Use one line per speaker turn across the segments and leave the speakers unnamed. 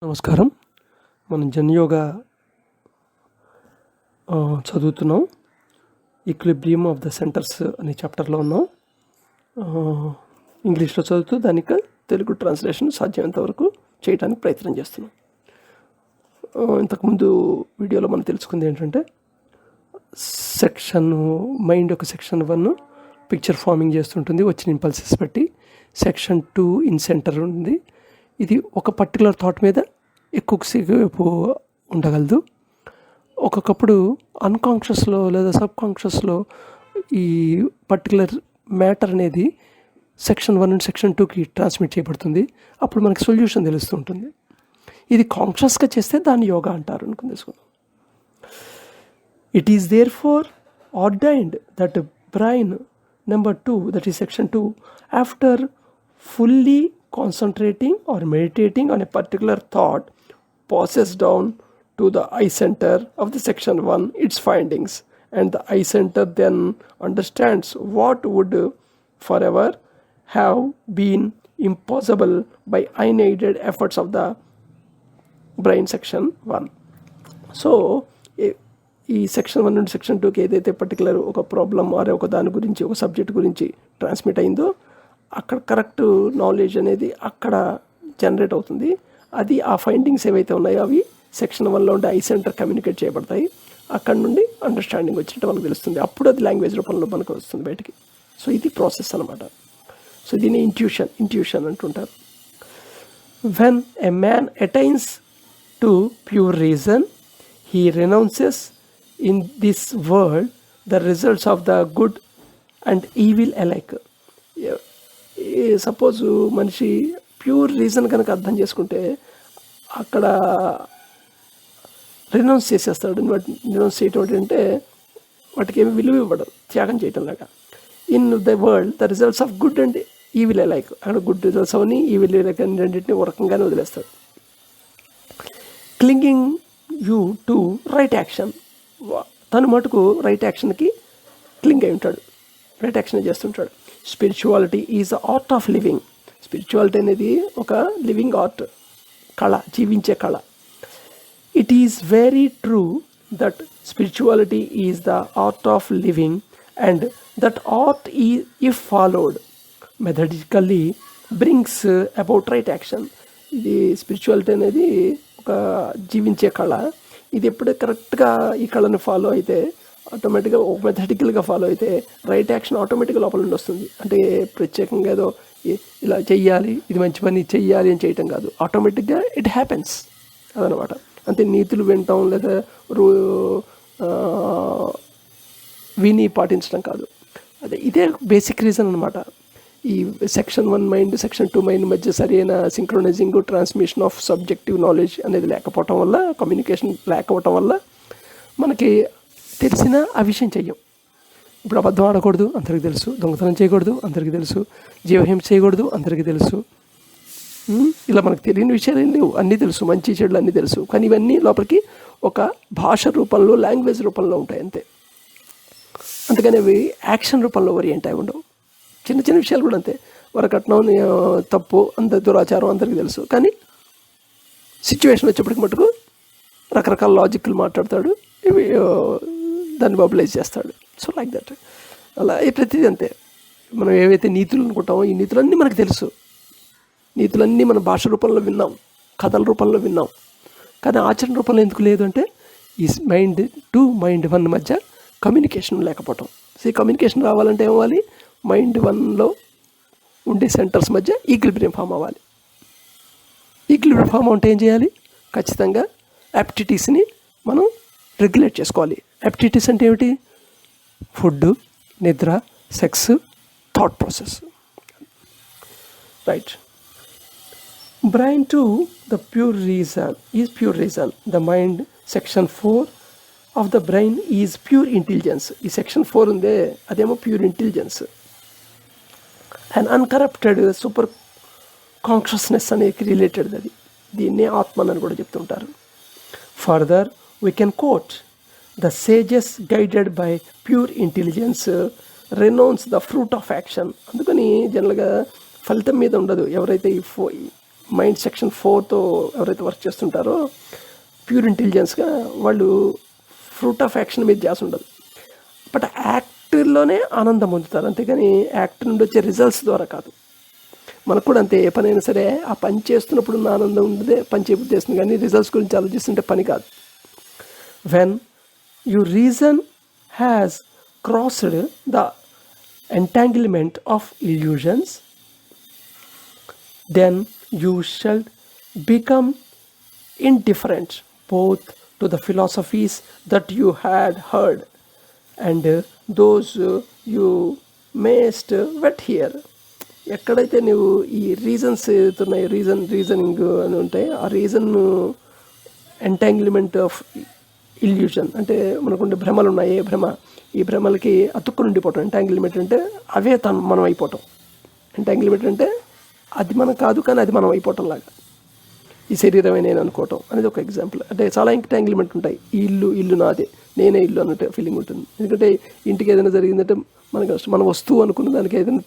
నమస్కారం. మనం జన్యోగా చదువుతున్నాం. ఈక్విలిబ్రియం ఆఫ్ ద సెంటర్స్ అనే చాప్టర్లో ఉన్నాం. ఇంగ్లీష్లో చదువుతూ దానికి తెలుగు ట్రాన్స్లేషన్ సాధ్యమైనంత వరకు చేయడానికి ప్రయత్నం చేస్తున్నాం. ఇంతకుముందు వీడియోలో మనం తెలుసుకుంది ఏంటంటే మైండ్ యొక్క సెక్షన్ 1 పిక్చర్ ఫార్మింగ్ చేస్తుంటుంది వచ్చిన ఇంపల్సెస్ బట్టి. సెక్షన్ 2 ఇన్ సెంటర్ ఉంది. ఇది ఒక పర్టికులర్ థాట్ మీద ఎక్కువసేపు ఉండగలదు. ఒక్కొక్కప్పుడు అన్కాన్షియస్లో లేదా సబ్కాన్షియస్లో ఈ పర్టికులర్ మ్యాటర్ అనేది సెక్షన్ 1 అండ్ సెక్షన్ 2కి ట్రాన్స్మిట్ చేయబడుతుంది. అప్పుడు మనకి సొల్యూషన్ తెలుస్తూ ఉంటుంది. ఇది కాన్షియస్గా చేస్తే దాన్ని యోగా అంటారు అనుకుని తెలుసుకుందాం. It is therefore ordained that brain number 2, that is section 2, after fully concentrating or meditating on a particular thought, passes down to the eye center of the section 1 its findings, and the eye center then understands what would forever have been impossible by unaided efforts of the brain section 1. So ఈ section 1 నుండి section 2కి ఏదైతే particular ఒక problem are ఒక దాని గురించి ఒక subject గురించి ట్రాన్స్మిట్ అయిందో అక్కడ కరెక్ట్ నాలెడ్జ్ అనేది అక్కడ జనరేట్ అవుతుంది. అది ఆ ఫైండింగ్స్ ఏవైతే ఉన్నాయో అవి సెక్షన్ 1లో ఉండే ఐ సెంటర్ కమ్యూనికేట్ చేయబడతాయి. అక్కడ నుండి అండర్స్టాండింగ్ వచ్చినట్టు మనకు తెలుస్తుంది. అప్పుడు అది లాంగ్వేజ్ రూపంలో మనకు వస్తుంది బయటికి. సో ఇది ప్రాసెస్ అనమాట. సో దీన్ని ఇంట్యూషన్ అంటుంటారు. When a man attains to pure reason he renounces in this world the results of the good and evil alike. Suppose మనిషి ప్యూర్ రీజన్ కనుక అర్థం చేసుకుంటే అక్కడ రినౌన్స్ చేసేస్తాడు. రినౌన్స్ చేయటం అంటే వాటికి ఏమి విలువ ఇవ్వడం, త్యాగం చేయటం లాగా. In the world the results of good and evil alike, అక్కడ గుడ్ రిజల్ట్స్ అవని ఈవిల్ alike అని రెండింటిని ఒక రకంగానే వదిలేస్తాడు. Clinging you to right action, తను మటుకు రైట్ యాక్షన్కి క్లింగ్ అయి ఉంటాడు, రైట్ యాక్షన్ చేస్తుంటాడు. Spirituality is the art of living. Spirituality అనేది ఒక లివింగ్ ఆర్ట్, కళ, జీవించే కళ. It is very true that spirituality is the art of living and that art if followed మెథడికల్లీ brings about right action. ఇది spirituality అనేది ఒక జీవించే కళ. ఇది ఎప్పుడు కరెక్ట్గా ఈ కళను ఫాలో అయితే ఆటోమేటిక్గా ఒక మెథడికల్గా ఫాలో అయితే రైట్ యాక్షన్ ఆటోమేటిక్గా లోపల నుండి వస్తుంది. అంటే ప్రత్యేకంగా ఏదో ఇలా చెయ్యాలి, ఇది మంచి పని చెయ్యాలి అని చేయటం కాదు, ఆటోమేటిక్గా ఇట్ హ్యాపెన్స్ అదనమాట. అంతే నీతులు వినటం లేదా విని పాటించడం కాదు. అదే ఇదే బేసిక్ రీజన్ అనమాట. ఈ సెక్షన్ 1 మైండ్ సెక్షన్ 2 మైండ్ మధ్య సరైన సింక్రొనైజింగ్ ట్రాన్స్మిషన్ ఆఫ్ సబ్జెక్టివ్ నాలెడ్జ్ అనేది లేకపోవటం వల్ల, కమ్యూనికేషన్ లేకపోవటం వల్ల మనకి తెలిసిన ఆ విషయం చెయ్యం. ఇప్పుడు అబద్ధం ఆడకూడదు అందరికీ తెలుసు, దొంగతనం చేయకూడదు అందరికీ తెలుసు, జీవహింస చేయకూడదు అందరికీ తెలుసు. ఇలా మనకు తెలియని విషయాలు ఏం లేవు, అన్నీ తెలుసు, మంచి చెడులు అన్నీ తెలుసు. కానీ ఇవన్నీ లోపలికి ఒక భాష రూపంలో, లాంగ్వేజ్ రూపంలో ఉంటాయి అంతే. అందుకని అవి యాక్షన్ రూపంలో ఓరియంట్ అయి ఉండవు. చిన్న చిన్న విషయాలు కూడా అంతే. వరకట్నం తప్పు, అంత దురాచారం అందరికీ తెలుసు, కానీ సిచ్యువేషన్ వచ్చేప్పటికి మటుకు రకరకాల లాజిక్లు మాట్లాడతాడు, ఇవి దాన్ని బబులైజ్ చేస్తాడు. So like that. అలా ప్రతిదీ అంతే. మనం ఏవైతే నీతులు అనుకుంటామో ఈ నీతులన్నీ మనకు తెలుసు. నీతులన్నీ మన భాష రూపంలో విన్నాం, కథల రూపంలో విన్నాం, కానీ ఆచరణ రూపంలో ఎందుకు లేదు అంటే ఈ మైండ్ 2 మైండ్ 1 మధ్య కమ్యూనికేషన్ లేకపోవటం. సో ఈ కమ్యూనికేషన్ రావాలంటే ఏమవ్వాలి? మైండ్ 1లో ఉండే సెంటర్స్ మధ్య ఈక్విలిబ్రియం ఫామ్ అవ్వాలి. ఈక్విలిబ్రియం ఫామ్ అంటే ఏం చేయాలి? ఖచ్చితంగా యాప్టిటీస్ని మనం రెగ్యులేట్ చేసుకోవాలి. యాప్టిటీస్ అంటే ఏమిటి? ఫుడ్, నిద్ర, sex, thought process. Right. Brain 2 the pure reason. The mind section 4 of the brain is pure intelligence. ఈ సెక్షన్ 4 ఉందే అదేమో pure intelligence and uncorrupted super consciousness అనేది రిలేటెడ్. అది దీన్నే ఆత్మన్ అని కూడా చెప్తుంటారు. Further we can quote the sages guided by pure intelligence renounce the fruit of action. అందుకని జనరల్గా ఫలితం మీద ఉండదు. ఎవరైతే ఈ మైండ్ సెక్షన్ 4తో ఎవరైతే వర్క్ చేస్తుంటారో ప్యూర్ ఇంటెలిజెన్స్గా వాళ్ళు ఫ్రూట్ ఆఫ్ యాక్షన్ మీద ధ్యాస ఉండదు. బట్ యాక్ట్లోనే ఆనందం పొందుతారు, అంతేగాని యాక్ట్ నుండి వచ్చే రిజల్ట్స్ ద్వారా కాదు. మనకు కూడా అంతే, ఏ పనైనా సరే ఆ పని చేస్తున్నప్పుడు ఉన్న ఆనందం ఉండదే పని చేయబుద్ధేస్తుంది, కానీ రిజల్ట్స్ గురించి ఆలోచిస్తుంటే పని కాదు. When you reason has crossed the entanglement of illusions, then you shall become indifferent both to the philosophies that you had heard and those you mayst wet here. ఎక్కడైతే నువ్వు ఈ రీజన్స్ ఏదైతున్నాయి, రీజనింగ్ అని ఉంటాయి, ఆ రీజన్ ఎంటాంగిల్మెంట్ ఆఫ్ ఇల్యూషన్ అంటే మనకుండే భ్రమలు ఉన్నాయి, ఏ భ్రమ, ఈ భ్రమలకి అతుక్కుని ఉండిపోవటం. ఎంటాంగిల్మెంట్ అంటే అవే మనం అయిపోవటం. ఎంటాంగిల్మెంట్ అంటే అది మనం కాదు కానీ అది మనం అయిపోవటం లాగా, ఈ శరీరమే నేను అనుకోవటం అనేది ఒక ఎగ్జాంపుల్. అంటే చాలా ఎంటాంగిల్మెంట్ ఉంటాయి. ఈ ఇల్లు నాదే, నేనే ఇల్లు అన్నట్టు ఫీలింగ్ ఉంటుంది. ఎందుకంటే ఇంటికి ఏదైనా జరిగిందంటే మన వస్తువు అనుకున్న దానికి ఏదైనా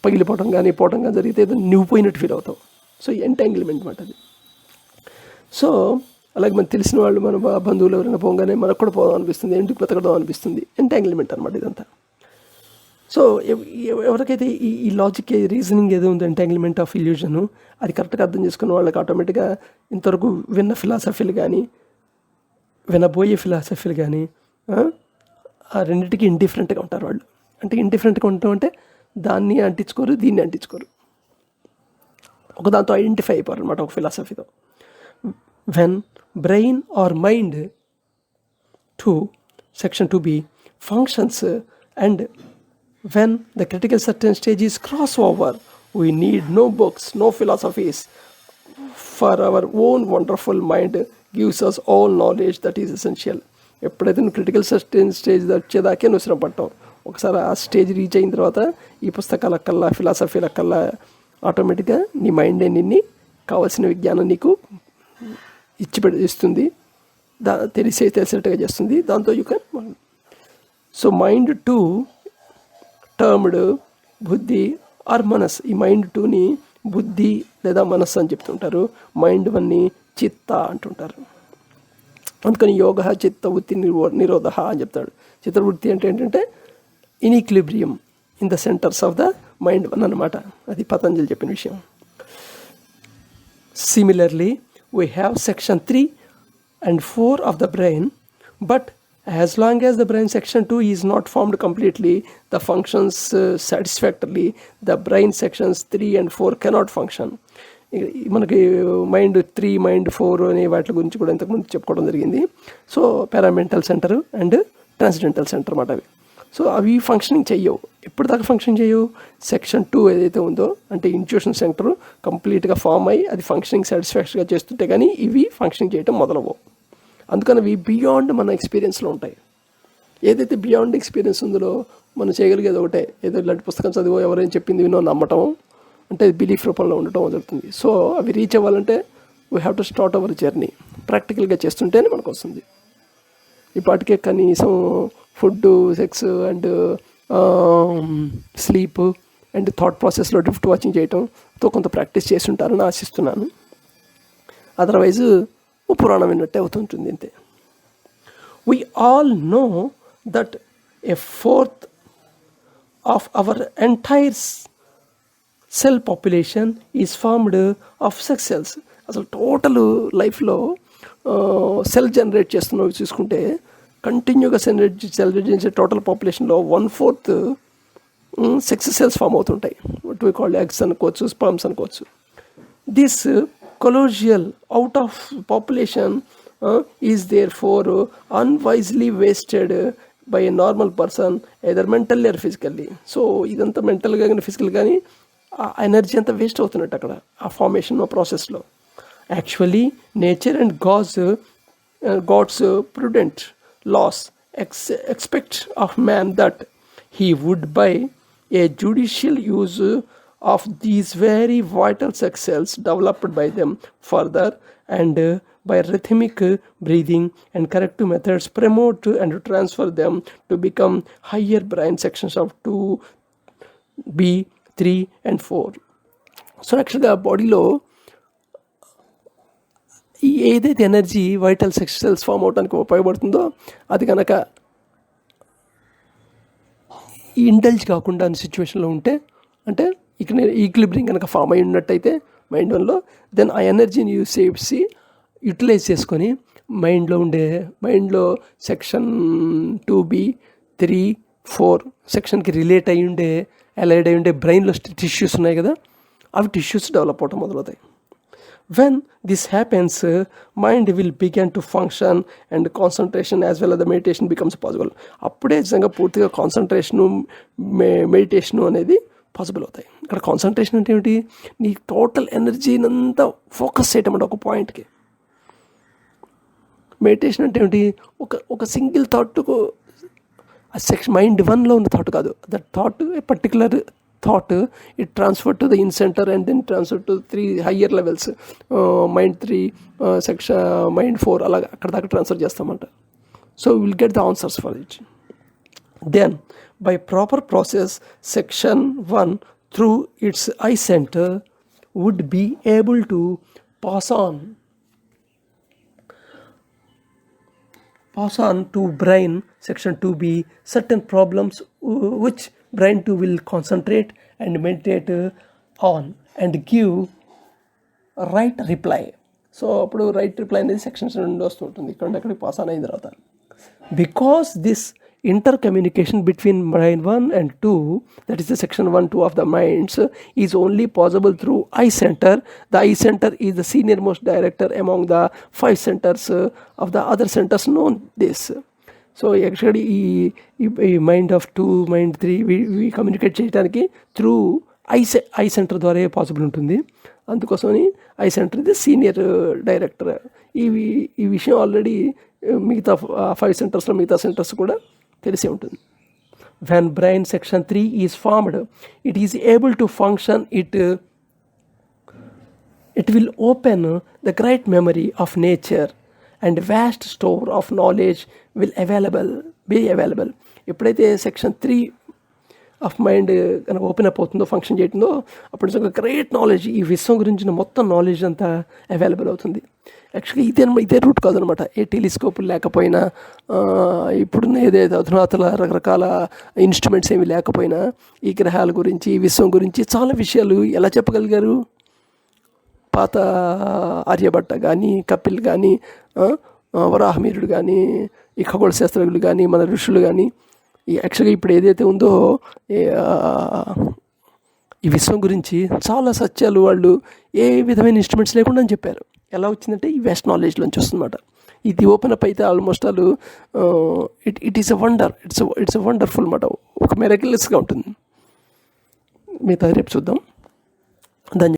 పగిలిపోవటం కానీ పోవటం కానీ జరిగితే ఏదైనా నువ్వు పోయినట్టు ఫీల్ అవుతావు. సో ఎంటాంగిల్మెంట్ అనమాట అది. సో అలాగే మనకు తెలిసిన వాళ్ళు, మన బంధువులు ఎవరైనా పోగానే మనకు కూడా పోదాం అనిపిస్తుంది, ఇంటికి బతకడం అనిపిస్తుంది. ఎంటాంగిల్మెంట్ అనమాట ఇదంతా. సో ఎవరికైతే ఈ లాజిక్, రీజనింగ్ ఏదో ఉందో ఎంటాంగిల్మెంట్ ఆఫ్ ఇల్యూజను, అది కరెక్ట్గా అర్థం చేసుకున్న వాళ్ళకి ఆటోమేటిక్గా ఇంతవరకు విన్న ఫిలాసఫీలు కానీ వినబోయే ఫిలాసఫీలు కానీ ఆ రెండింటికి ఇండిఫరెంట్గా ఉంటారు వాళ్ళు. అంటే ఇండిఫరెంట్గా ఉండటం అంటే దాన్ని అంటించుకోరు, దీన్ని అంటించుకోరు, ఒక దాంతో ఐడెంటిఫై అయిపోరు అనమాట, ఒక ఫిలాసఫీతో. When brain or mind 2 section 2b functions and when the critical certain stage is crossover, we need no books, no philosophies, for our own wonderful mind gives us all knowledge that is essential. ఎప్పుడైతే నువ్వు critical certain stage వచ్చేదాకే నువ్వు శ్రమ పడతావు. ఒకసారి ఆ stage reach అయిన తర్వాత ఈ పుస్తకాలకల్లా ఫిలాసఫీలకల్లా ఆటోమేటిక్గా నీ మైండే నిన్ని కావాల్సిన విజ్ఞానం నీకు ఇస్తుంది, తెలిసేటట్టుగా చేస్తుంది. దాంతో you can. So mind 2 termed బుద్ధి ఆర్ మనస్. ఈ మైండ్ 2ని బుద్ధి లేదా మనస్సు అని చెప్తుంటారు, మైండ్ 1ని చిత్త అంటుంటారు. అందుకని యోగ చిత్త వృత్తి నిరోధ అని చెప్తాడు. చిత్తవృత్తి అంటే ఏంటంటే in equilibrium in the centres of the mind 1 అనమాట. అది పతంజలి చెప్పిన విషయం. Similarly we have section 3 and 4 of the brain, but as long as the brain section 2 is not formed completely, the functions satisfactorily, the brain sections 3 and 4 cannot function. మనకి mind 3 mind 4 అనే వాటి గురించి కూడా ఇంతకుముందు చెప్పుకోవడం జరిగింది. So paramental centre and transcendental centre అన్నమాట అవి. సో అవి ఫంక్షనింగ్ చెయ్యవు. ఎప్పుడు దాకా ఫంక్షన్ చేయవు? సెక్షన్ 2 ఏదైతే ఉందో అంటే ఇంట్యూషన్ సెంటర్ కంప్లీట్గా ఫామ్ అయ్యి అది ఫంక్షనింగ్ సాటిస్ఫాక్షన్గా చేస్తుంటే కానీ ఇవి ఫంక్షనింగ్ చేయడం మొదలవు. అందుకని అవి బియాండ్ మన ఎక్స్పీరియన్స్లో ఉంటాయి. ఏదైతే బియాండ్ ఎక్స్పీరియన్స్ ఉందో మనం చేయగలిగేది ఒకటే, ఏదో ఇలాంటి పుస్తకం చదివో ఎవరైనా చెప్పింది వినో నమ్మటం, అంటే బిలీఫ్ రూపంలో ఉండటం జరుగుతుంది. సో అవి రీచ్ అవ్వాలంటే we have to start our journey. ప్రాక్టికల్గా చేస్తుంటేనే మనకు వస్తుంది. ఇప్పటికే కనీసం food, sex and sleep and thought ప్రాసెస్లో డ్రిఫ్ట్ వాచింగ్ చేయడంతో కొంత ప్రాక్టీస్ చేసి ఉంటారని ఆశిస్తున్నాను. అదర్వైజ్ పురాణం విన్నట్టే అవుతుంటుంది అంతే. We all know that a fourth of our entire cell population is formed of sex cells. అసలు టోటల్ లైఫ్లో సెల్ జనరేట్ చేస్తున్నవి చూసుకుంటే కంటిన్యూగా సెల్ జనరేట్ చేసే టోటల్ పాపులేషన్లో 1/4 సెక్స్ సెల్స్ ఫామ్ అవుతుంటాయి. వాట్ వి కాల్ ఎగ్స్ అనుకోవచ్చు, స్పర్మ్స్ అనుకోవచ్చు. This colloquial out of population is therefore unwisely wasted by a normal person either mentally or physically. So ఇదంతా మెంటల్గా కానీ physical కానీ ఆ ఎనర్జీ అంతా వేస్ట్ అవుతున్నట్టు అక్కడ ఆ ఫార్మేషన్ ప్రాసెస్లో. Actually nature and God's prudent laws expect of man that he would by a judicial use of these very vital sex cells developed by them further and by rhythmic breathing and corrective methods promote and transfer them to become higher brain sections of 2b 3 and 4. So యాక్చువల్గా బాడీలో ఈ ఏదైతే energy vital cells form అవడానికి ఉపయోగపడుతుందో అది కనుక indulge కాకుండా అనే సిచ్యువేషన్లో ఉంటే, అంటే ఇక్కడ ఈక్విలిబ్రియం కనుక ఫామ్ అయి ఉన్నట్టయితే మైండ్ వన్లో, దెన్ ఆ ఎనర్జీని యూజ్ చేసి యూటిలైజ్ చేసుకొని మైండ్లో సెక్షన్ 2B 3 4 సెక్షన్కి రిలేట్ అయ్యి ఉండే అలైడ్ అయి ఉండే బ్రెయిన్లో టిష్యూస్ ఉన్నాయి కదా, అవి టిష్యూస్ డెవలప్ అవటం మొదలవుతాయి. When this happens, mind will begin to function and concentration as well as the meditation becomes possible. అప్పుడే నిజంగా పూర్తిగా కాన్సన్ట్రేషను మెడిటేషను అనేది పాసిబుల్ అవుతాయి. ఇక్కడ కాన్సన్ట్రేషన్ అంటే ఏమిటి? నీ టోటల్ ఎనర్జీని అంతా ఫోకస్ చేయటం అంటే ఒక పాయింట్కి. మెడిటేషన్ అంటే ఏమిటి? ఒక సింగిల్ థాట్కు మైండ్ వన్లో ఉన్న థాట్ కాదు, that thought A particular thought, it transferred to the in center and then transferred to 3 higher levels, mind 3, section mind 4, అలా అక్కడ దాకా ట్రాన్స్ఫర్ చేస్తామంట. So will get the answers for it. Then by proper process section 1 through its I centre would be able to pass on to brain section 2B certain problems which brain 2 will concentrate and meditate on and give right reply. So అప్పుడు right reply అనేది sections 2 వస్తుంటుంది, ఇక్కడికి pass on అయిన తర్వాత. Because this inter communication between brain 1 and 2, that is the section 1 2 of the minds, is only possible through eye center. The eye center is the senior most director among the 5 centers of the other centers known this. So actually ఈ mind of 2 mind 3 ఇవి communicate చేయడానికి through I centre ద్వారా possible ఉంటుంది. అందుకోసమని I centre ఇది senior director. ఈ విషయం already మిగతా 5 సెంటర్స్లో మిగతా సెంటర్స్ కూడా తెలిసే ఉంటుంది. When brain section 3 is formed, it is able to function, it will open the great memory of nature and vast store of knowledge will be available. ఎప్పుడైతే సెక్షన్ 3 ఆఫ్ మైండ్ కనుక open up అవుతుందో, function చేస్తుందో, అప్పుడు నిజంగా great knowledge, ఈ విశ్వం గురించిన మొత్తం knowledge అంతా అవైలబుల్ అవుతుంది. యాక్చువల్లీ ఇదే రూట్ కాదనమాట. ఏ టెలిస్కోపులు లేకపోయినా, ఇప్పుడున్న ఏదైతే అధునాతన రకరకాల ఇన్స్ట్రుమెంట్స్ ఏమి లేకపోయినా, ఈ గ్రహాల గురించి, ఈ విశ్వం గురించి చాలా విషయాలు ఎలా చెప్పగలిగారు? పాత ఆర్యభట్ట కానీ, కపిల్ కానీ, వరాహమీరుడు కానీ, ఈ ఖగోళ శాస్త్రజ్ఞులు కానీ, మన ఋషులు కానీ, యాక్చువల్గా ఇప్పుడు ఏదైతే ఉందో ఈ విశ్వం గురించి చాలా సత్యాలు వాళ్ళు ఏ విధమైన ఇన్స్ట్రుమెంట్స్ లేకుండా అని చెప్పారు. ఎలా వచ్చిందంటే ఈ వెస్ట్ నాలెడ్జ్లోంచి వస్తుందన్నమాట. ఇది ఓపెన్ అప్ అయితే ఆల్మోస్ట్ వాళ్ళు it is a wonder, it's a wonderful అన్నమాట. ఒక మెరకిల్స్గా ఉంటుంది. మిగతా రేపు చూద్దాం. ధన్యవాదాలు.